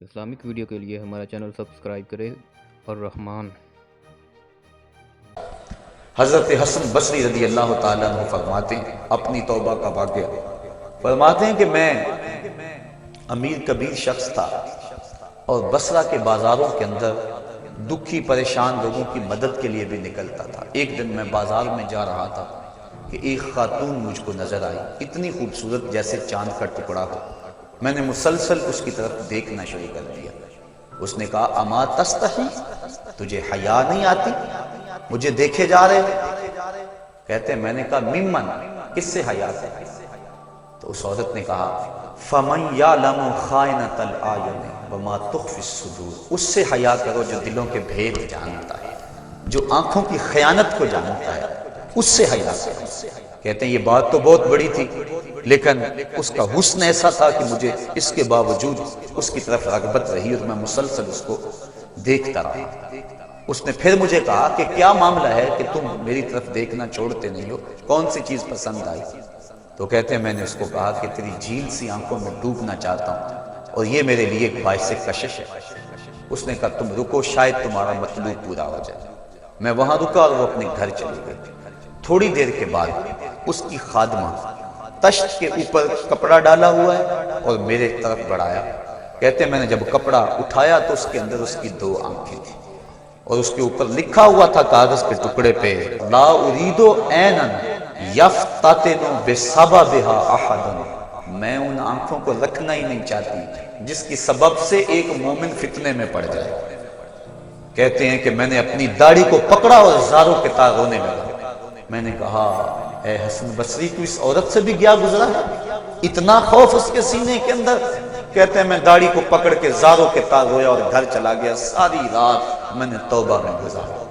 Islamic video کے لیے ہمارا چینل سبسکرائب کریں اور رحمان حضرت حسن بصری رضی اللہ تعالیٰ عنہ فرماتے ہیں اپنی توبہ کا واقعہ فرماتے ہیں کہ میں امیر کبیر شخص تھا اور بصرہ کے بازاروں کے اندر دکھی پریشان لوگوں کی مدد کے لیے بھی نکلتا تھا۔ ایک دن میں بازار میں جا رہا تھا کہ ایک خاتون مجھ کو نظر آئی، اتنی خوبصورت جیسے چاند کا ٹکڑا ہو۔ میں نے مسلسل اس کی طرف دیکھنا شروع کر دیا۔ اس نے کہا اما تستحی، تجھے حیا نہیں آتی؟ مجھے دیکھے جا رہے کہتے ہیں میں نے کہا ممن، کس سے حیا ہے؟ تو اس عورت نے کہا فمن یعلم خائنۃ الاعین وما تخفی الصدور، اس سے حیا کرو جو دلوں کے بھید جانتا ہے، جو آنکھوں کی خیانت کو جانتا ہے، اس سے حیا کرو۔ کہتے ہیں یہ بات تو بہت بڑی تھی، لیکن اس کا حسن ایسا تھا کہ مجھے اس کے باوجود اس کی طرف رغبت رہی اور میں مسلسل اس کو دیکھتا رہا۔ اس نے پھر مجھے کہا کہ کیا معاملہ ہے کہ تم میری طرف دیکھنا چھوڑتے نہیں ہو، کون سی چیز پسند آئی؟ تو کہتے ہیں میں نے اس کو کہا کہ تیری جھیل سی آنکھوں میں ڈوبنا چاہتا ہوں اور یہ میرے لیے ایک باعث کشش ہے۔ اس نے کہا تم رکو، شاید تمہارا مطلوب پورا ہو جائے۔ میں وہاں رکا اور وہ اپنے گھر چلی گئی۔ تھوڑی دیر کے بعد اس کی خادمہ تشت کے اوپر کپڑا ڈالا ہوا ہے اور میرے طرف بڑھایا۔ کہتے ہیں میں نے جب کپڑا اٹھایا تو اس کے اندر اس کی دو آنکھیں تھیں اور اس کے اوپر لکھا ہوا تھا کاغذ کے ٹکڑے پہ لا ارید عینا یفتتن بسببها احد، میں ان آنکھوں کو رکھنا ہی نہیں چاہتی جس کی سبب سے ایک مومن فتنے میں پڑ جائے۔ کہتے ہیں کہ میں نے اپنی داڑھی کو پکڑا اور زاروں کے تار رونے لگا۔ میں نے کہا اے حسن بصری تو اس عورت سے بھی گیا گزرا ہے، اتنا خوف اس کے سینے کے اندر؟ کہتے ہیں میں داڑھی کو پکڑ کے زاروں کے تار رویا اور گھر چلا گیا۔ ساری رات میں نے توبہ میں گزارا۔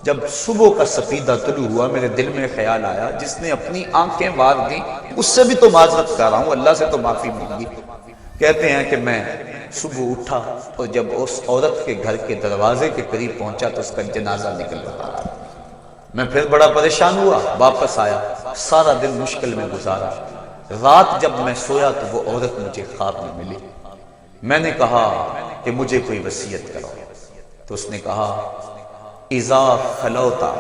جب صبح کا سفیدہ طلوع ہوا میرے دل میں خیال آیا جس نے اپنی آنکھیں وار دی اس سے بھی تو معذرت کر رہا ہوں، اللہ سے تو معافی مانگی۔ کہتے ہیں کہ میں صبح اٹھا اور جب اس عورت کے گھر کے دروازے کے قریب پہنچا تو اس کا جنازہ نکل رہا تھا۔ میں پھر بڑا پریشان ہوا، واپس آیا، سارا دن مشکل میں گزارا۔ رات جب میں سویا تو وہ عورت مجھے خواب میں ملی۔ میں نے کہا کہ مجھے کوئی وصیت کرو، تو اس نے کہا اذا خلوتا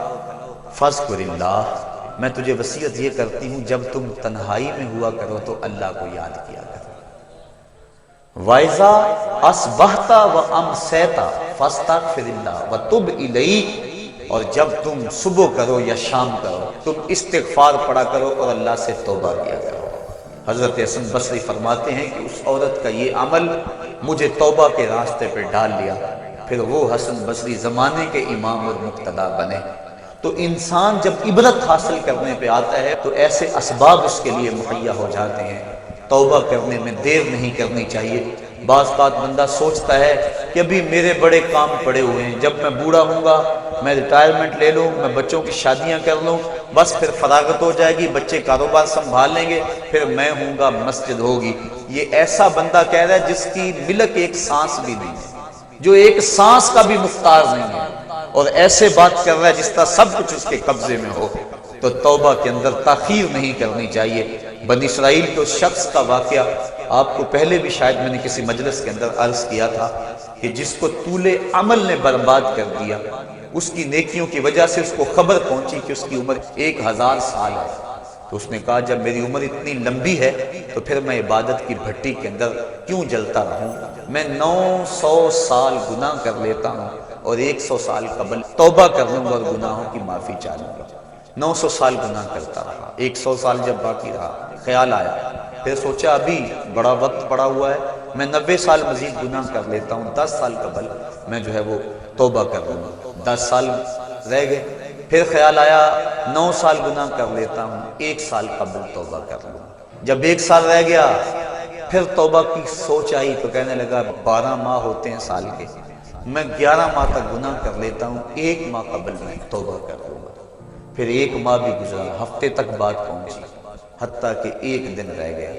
فاذکر اللہ، میں تجھے وصیت یہ کرتی ہوں جب تم تنہائی میں ہوا کرو تو اللہ کو یاد کیا کرو۔ وَإِذَا أَصْبَحْتَ وَأَمْسَيْتَ فَاسْتَغْفِرِ اللَّهَ وَتُبْ إِلَيْهِ، اور جب تم صبح کرو یا شام کرو تم استغفار پڑھا کرو اور اللہ سے توبہ کیا کرو۔ حضرت حسن بصری فرماتے ہیں کہ اس عورت کا یہ عمل مجھے توبہ کے راستے پر ڈال لیا، پھر وہ حسن بصری زمانے کے امام اور مقتدا بنے۔ تو انسان جب عبرت حاصل کرنے پہ آتا ہے تو ایسے اسباب اس کے لیے مہیا ہو جاتے ہیں، توبہ کرنے میں دیر نہیں کرنی چاہیے۔ بعض بات بندہ سوچتا ہے کہ ابھی میرے بڑے کام پڑے ہوئے ہیں، جب میں بوڑھا ہوں گا میں ریٹائرمنٹ لے لوں، میں بچوں کی شادیاں کر لوں، بس پھر فراغت ہو جائے گی، بچے کاروبار سنبھال لیں گے، پھر میں ہوں گا، مسجد ہوگی۔ یہ ایسا بندہ کہہ رہا ہے جس کی ملک ایک سانس بھی نہیں ہے، جو ایک سانس کا بھی مختار نہیں ہے، اور ایسے بات کر رہا ہے جس طرح سب کچھ اس کے قبضے میں ہو۔ تو توبہ کے اندر تاخیر نہیں کرنی چاہیے۔ بنی اسرائیل کے اس شخص کا واقعہ آپ کو پہلے بھی شاید میں نے کسی مجلس کے اندر عرض کیا تھا کہ جس کو طول عمل نے برباد کر دیا، اس کی نیکیوں کی وجہ سے اس کو خبر پہنچی کہ اس کی عمر 1000 سال ہے، تو اس نے کہا جب میری عمر اتنی لمبی ہے تو پھر میں عبادت کی بھٹی کے اندر کیوں جلتا رہوں؟ میں 900 سال گناہ کر لیتا ہوں اور 100 سال قبل توبہ کر لوں گا اور گناہوں کی معافی چاہوں گا۔ 900 سال گناہ کرتا رہا، 100 سال جب باقی رہا خیال آیا، پھر سوچا ابھی بڑا وقت پڑا ہوا ہے، میں 90 سال مزید گناہ کر لیتا ہوں، 10 سال قبل میں جو ہے وہ توبہ کر لوں گا۔ 10 سال رہ گئے، پھر خیال آیا 9 سال گناہ کر لیتا ہوں، 1 سال قبل توبہ کر لوں۔ جب 1 سال رہ گیا پھر توبہ کی سوچ آئی تو کہنے لگا 12 ماہ ہوتے ہیں سال کے، میں 11 ماہ تک گناہ کر لیتا ہوں، 1 ماہ قبل میں توبہ کر لوں گا۔ پھر 1 ماہ بھی گزرا، ہفتے تک بات پہنچی، حتیٰ کہ 1 دن رہ گیا،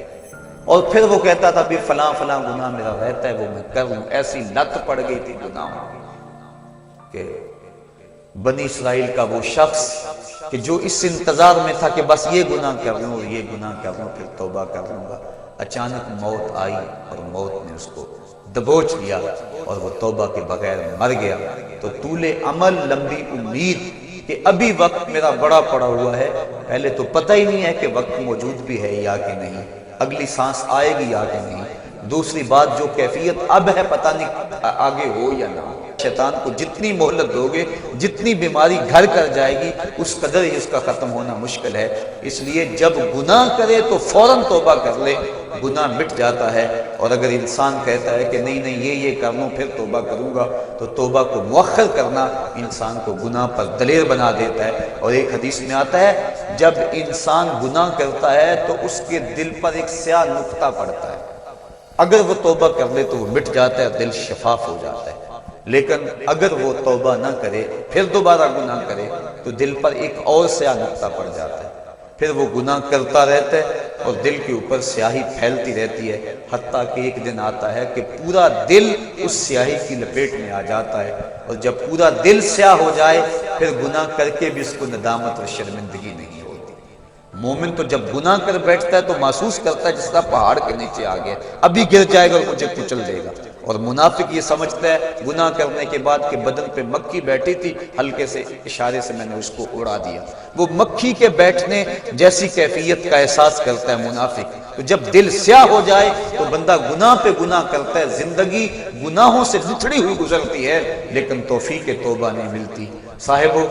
اور پھر وہ کہتا تھا بھی فلاں فلاں گناہ میرا رہتا ہے وہ میں کر لوں۔ ایسی لت پڑ گئی تھی گناہوں کہ بنی اسرائیل کا وہ شخص کہ جو اس انتظار میں تھا کہ بس یہ گناہ کر لوں اور یہ گناہ کر لوں پھر توبہ کر لوں گا، اچانک موت آئی اور موت نے اس کو دبوچ لیا اور وہ توبہ کے بغیر مر گیا۔ تو طول عمل، لمبی امید کہ ابھی وقت میرا بڑا پڑا ہوا ہے، پہلے تو پتہ ہی نہیں ہے کہ وقت موجود بھی ہے یا کہ نہیں، اگلی سانس آئے گی یا کہ نہیں، دوسری بات جو کیفیت اب ہے پتہ نہیں آگے ہو یا نہ ہو۔ شیطان کو جتنی مہلت دو گے، جتنی بیماری گھر کر جائے گی، اس قدر ہی اس کا ختم ہونا مشکل ہے۔ اس لیے جب گناہ کرے تو فوراً توبہ کر لے، گناہ مٹ جاتا ہے۔ اور اگر انسان کہتا ہے کہ نہیں یہ کر لوں پھر توبہ کروں گا، تو توبہ کو مؤخر کرنا انسان کو گناہ پر دلیر بنا دیتا ہے۔ اور ایک حدیث میں آتا ہے جب انسان گناہ کرتا ہے تو اس کے دل پر ایک سیاہ نقطہ پڑتا ہے، اگر وہ توبہ کر لے تو وہ مٹ جاتا ہے، دل شفاف ہو جاتا ہے۔ لیکن اگر وہ توبہ نہ کرے پھر دوبارہ گناہ کرے تو دل پر ایک اور سیاہ نقطہ پڑ جاتا ہے، پھر وہ گناہ کرتا رہتا ہے اور دل کے اوپر سیاہی پھیلتی رہتی ہے، حتیٰ کہ ایک دن آتا ہے کہ پورا دل اس سیاہی کی لپیٹ میں آ جاتا ہے، اور جب پورا دل سیاہ ہو جائے پھر گناہ کر کے بھی اس کو ندامت اور شرمندگی نہیں ہوتی۔ مومن تو جب گناہ کر بیٹھتا ہے تو محسوس کرتا ہے جس طرح پہاڑ کے نیچے آ گیا، ابھی گر جائے گا اور مجھے کچل دے گا۔ اور منافق یہ سمجھتا ہے گناہ کرنے کے بعد کہ بدن پہ مکھی بیٹھی تھی، ہلکے سے اشارے سے میں نے اس کو اڑا دیا، وہ مکھی کے بیٹھنے جیسی کیفیت کا احساس کرتا ہے منافق۔ تو جب دل سیاہ ہو جائے تو بندہ گناہ پہ گناہ کرتا ہے، زندگی گناہوں سے لتھڑی ہوئی گزرتی ہے، لیکن توفیق توبہ نہیں ملتی۔ صاحبو،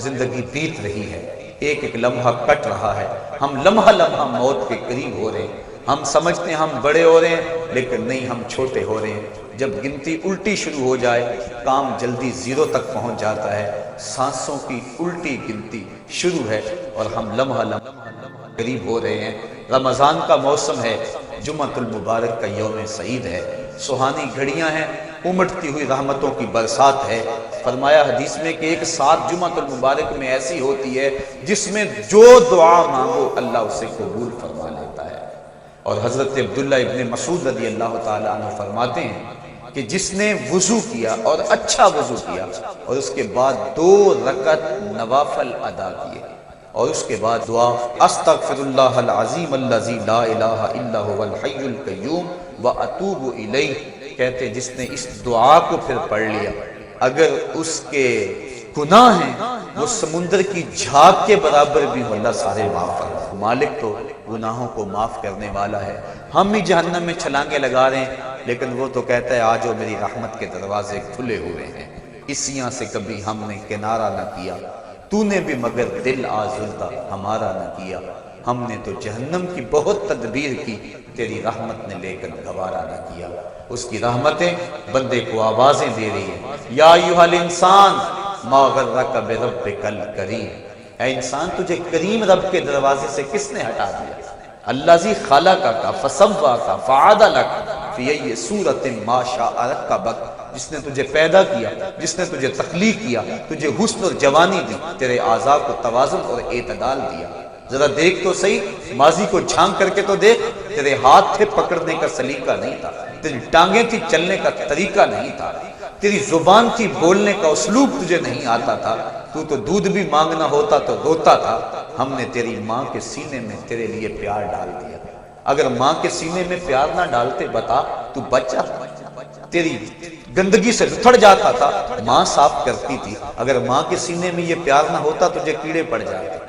زندگی بیت رہی ہے، ایک ایک لمحہ کٹ رہا ہے، ہم لمحہ لمحہ موت کے قریب ہو رہے ہیں، ہم سمجھتے ہیں ہم بڑے ہو رہے ہیں لیکن نہیں، ہم چھوٹے ہو رہے ہیں۔ جب گنتی الٹی شروع ہو جائے کام جلدی زیرو تک پہنچ جاتا ہے، سانسوں کی الٹی گنتی شروع ہے اور ہم لمحہ لمحہ قریب ہو رہے ہیں۔ رمضان کا موسم ہے، جمعۃ المبارک کا یوم سعید ہے، سہانی گھڑیاں ہیں، امٹتی ہوئی رحمتوں کی برسات ہے۔ فرمایا حدیث میں کہ ایک ساتھ جمعۃ المبارک میں ایسی ہوتی ہے جس میں جو دعا مانگو اللہ اسے قبول فرما لیتا ہے۔ اور حضرت عبداللہ ابن مسعود رضی اللہ تعالیٰ عنہ فرماتے ہیں کہ جس نے وضو کیا اور اچھا وضو کیا اور اس کے بعد 2 رکعت نوافل ادا کیے اور اس کے بعد دعا استغفر اللہ العظیم الذی لا الہ الا هو الحی القیوم واتوب الیہ، کہتے جس نے اس دعا کو پھر پڑھ لیا، اگر اس کے گناہ ہیں وہ سمندر کی جھاگ کے برابر بھی ہو، اللہ سارے معاف کر۔ مالک تو گناہوں کو معاف کرنے والا ہے، ہم ہی جہنم میں چھلانگے لگا رہے ہیں، لیکن وہ تو کہتا ہے آجو میری رحمت کے دروازے کھلے ہوئے ہیں، اسیاں سے کبھی ہم نے کنارہ نہ کیا، تو نے بھی مگر دل آزردہ ہمارا نہ کیا، ہم نے تو جہنم کی بہت تدبیر کی، تیری رحمت نے لے کر گوارا نہ کیا۔ اس کی رحمتیں بندے کو آوازیں دے رہی ہیں، یا ایھا الانسان ما غرک بربک الکریم، اے انسان تجھے کریم رب کے دروازے سے کس نے ہٹا دیا؟ الذی خلقک فسواک فعدلک فی ای صورت ما شاء رکبک، جس نے تجھے پیدا کیا، جس نے تجھے تخلیق کیا، تجھے حسن اور جوانی دی، تیرے اعضاء کو توازن اور اعتدال دیا۔ ذرا دیکھ تو صحیح، ماضی کو جھانک کر کے تو دیکھ، تیرے ہاتھ تھے پکڑنے کا سلیقہ نہیں تھا، تیری ٹانگیں تھی چلنے کا طریقہ نہیں تھا، تیری زبان تھی بولنے کا اسلوب تجھے نہیں آتا تھا، تو دودھ بھی مانگنا ہوتا تو روتا تھا، ہم نے تیری ماں کے سینے میں تیرے لیے پیار ڈال دیا۔ اگر ماں کے سینے میں پیار نہ ڈالتے بتا تو بچہ تیری گندگی سے لتھڑ جاتا تھا، ماں صاف کرتی تھی، اگر ماں کے سینے میں یہ پیار نہ ہوتا تجھے کیڑے پڑ جاتے۔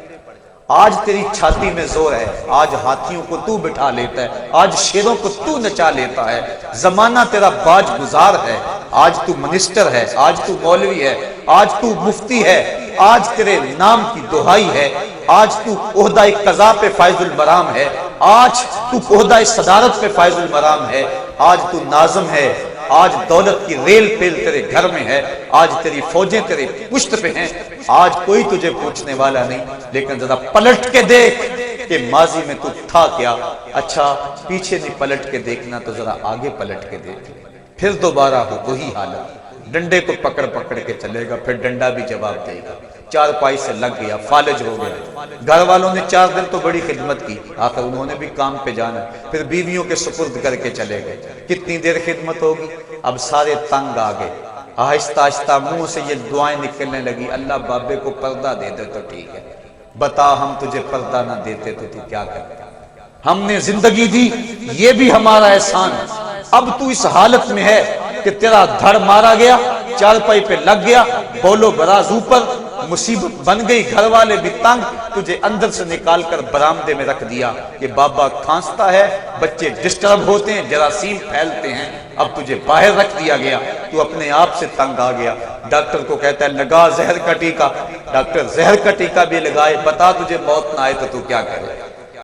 آج تیری چھاتی میں زور ہے، آج ہاتھیوں کو تو بٹھا لیتا ہے، آج شیروں کو تو نچا لیتا ہے، زمانہ تیرا باج گزار ہے، آج تو منسٹر ہے، آج تو مولوی ہے، آج تو مفتی ہے، آج تیرے نام کی دہائی ہے، آج تو عہدہ قضا پہ فائز المرام ہے، آج تو عہدہ صدارت پہ فائز المرام ہے، آج تو ناظم ہے، آج دولت کی ریل پیل تیرے گھر میں ہے، آج تیری فوجیں تیرے پشت پہ ہیں، آج کوئی تجھے پوچھنے والا نہیں، لیکن ذرا پلٹ کے دیکھ کہ ماضی میں تو تھا کیا۔ اچھا پیچھے نہیں پلٹ کے دیکھنا تو ذرا آگے پلٹ کے دیکھ، پھر دوبارہ ہو وہی حالت، ڈنڈے کو پکڑ پکڑ کے چلے گا، پھر ڈنڈا بھی جواب دے گا، چارپائی سے لگ گیا، فالج ہو گیا، گھر والوں نے 4 دن تو بڑی خدمت کی، آخر انہوں نے بھی کام پہ جانا، پھر بیویوں کے سپرد کر کے چلے گئے، کتنی دیر خدمت ہوگی، اب سارے تنگ آ گئے، آہستہ آہستہ منہ سے یہ دعائیں نکلنے لگی، اللہ بابے کو پردہ دے دے تو ٹھیک ہے، بتا ہم تجھے پردہ نہ دیتے تو کیا کرتا؟ ہم نے زندگی دی، یہ بھی ہمارا احسان، اب تو اس حالت میں ہے کہ تیرا دھڑ مارا گیا، چارپائی پہ لگ گیا، بولو براز اوپر، مصیبت بن گئی، گھر والے بھی تنگ، تجھے اندر سے نکال کر برآمدے میں رکھ دیا کہ بابا کھانستا ہے، بچے ڈسٹرب ہوتے ہیں، جراثیم پھیلتے ہیں، اب تجھے باہر رکھ دیا گیا، تو اپنے آپ سے تنگ آ گیا۔ ڈاکٹر کو کہتا ہے لگا زہر کا ٹیکہ، ڈاکٹر زہر کا ٹیکہ بھی لگائے، بتا تجھے موت نہ آئے تو کیا کرے؟